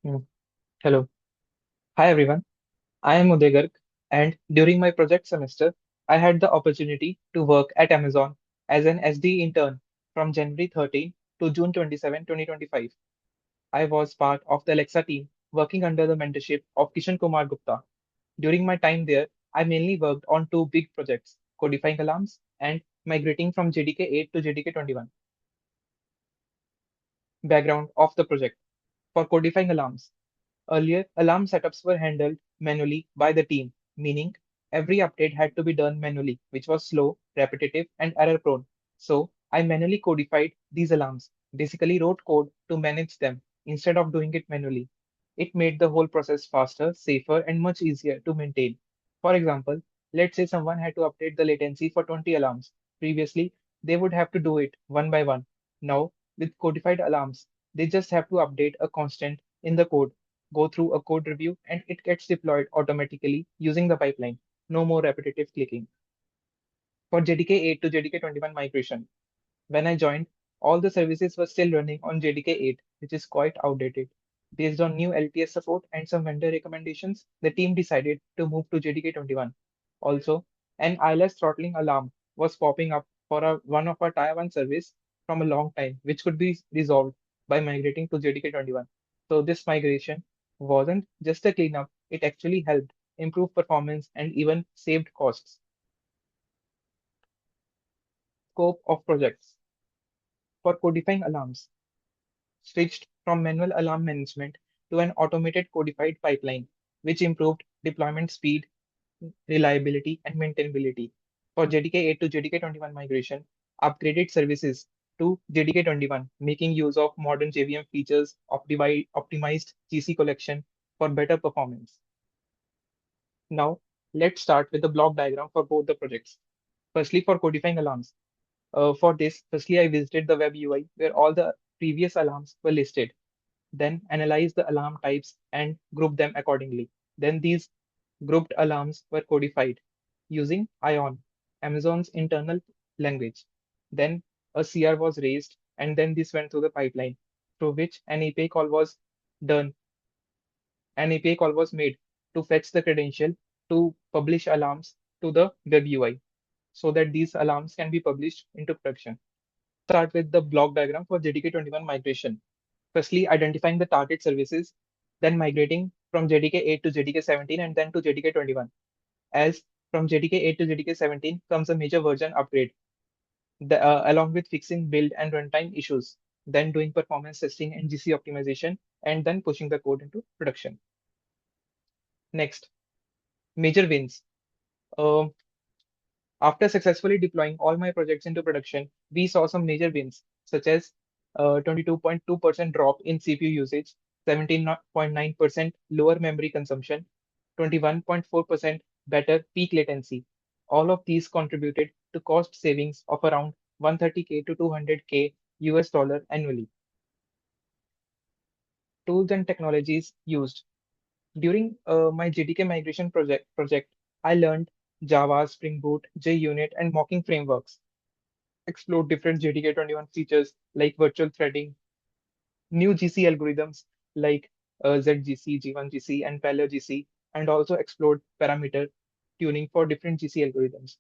Mm, Hello. Hi, everyone. I am Uday Garg, and during my project semester, I had the opportunity to work at Amazon as an SD intern from January 13 to June 27, 2025. I was part of the Alexa team working under the mentorship of Kishan Kumar Gupta. During my time there, I mainly worked on two big projects, codifying alarms and migrating from JDK8 to JDK21. Background of the project. For codifying alarms, earlier, alarm setups were handled manually by the team, meaning every update had to be done manually, which was slow, repetitive, and error prone. So I manually codified these alarms, basically wrote code to manage them instead of doing it manually. It made the whole process faster, safer, and much easier to maintain. For example, let's say someone had to update the latency for 20 alarms. Previously, they would have to do it one by one. Now, with codified alarms, they just have to update a constant in the code, go through a code review, and it gets deployed automatically using the pipeline. No more repetitive clicking. For JDK8 to JDK21 migration, when I joined, all the services were still running on JDK8, which is quite outdated. Based on new LTS support and some vendor recommendations, the team decided to move to JDK21. Also, an ILS throttling alarm was popping up for one of our Tier 1 service from a long time, which could be resolved by migrating to JDK21. So this migration wasn't just a cleanup, it actually helped improve performance and even saved costs. Scope of projects. For codifying alarms, switched from manual alarm management to an automated codified pipeline, which improved deployment speed, reliability, and maintainability. For JDK8 to JDK21 migration, upgraded services to JDK21, making use of modern JVM features, optimized GC collection for better performance. Now, let's start with the block diagram for both the projects. Firstly, for codifying alarms. For this, firstly, I visited the web UI where all the previous alarms were listed, then analyze the alarm types and group them accordingly. Then these grouped alarms were codified using ION, Amazon's internal language. Then a CR was raised, and then this went through the pipeline, through which an API call was done. An API call was made to fetch the credential to publish alarms to the web UI so that these alarms can be published into production. Start with the block diagram for JDK21 migration. Firstly, identifying the target services, then migrating from JDK8 to JDK17 and then to JDK21. As from JDK8 to JDK17 comes a major version upgrade, along with fixing build and runtime issues, then doing performance testing and GC optimization, and then pushing the code into production. Next, major wins. Uh, After successfully deploying all my projects into production, we saw some major wins, such as 22.2% drop in CPU usage, 17.9% lower memory consumption, 21.4% better peak latency. All of these contributed to cost savings of around 130K to 200K US dollar annually. Tools and technologies used. During my JDK migration project, I learned Java, Spring Boot, JUnit, and mocking frameworks. Explored different JDK21 features like virtual threading, new GC algorithms like ZGC, G1GC, and Parallel GC, and also explored parameter tuning for different GC algorithms.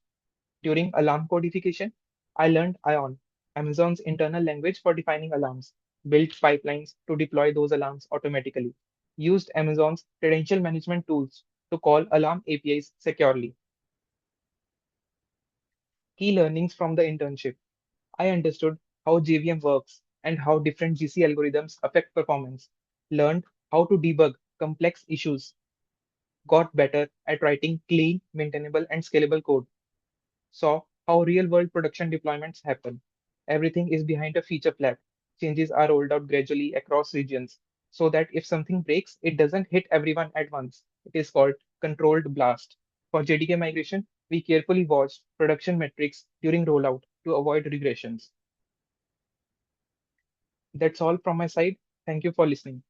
During alarm codification, I learned ION, Amazon's internal language for defining alarms, built pipelines to deploy those alarms automatically, used Amazon's credential management tools to call alarm APIs securely. Key learnings from the internship. I understood how JVM works and how different GC algorithms affect performance, learned how to debug complex issues, got better at writing clean, maintainable, and scalable code, saw how real world production deployments happen. Everything is behind a feature flag. Changes are rolled out gradually across regions so that if something breaks, it doesn't hit everyone at once. It is called controlled blast. For JDK migration, we carefully watched production metrics during rollout to avoid regressions. That's all from my side. Thank you for listening.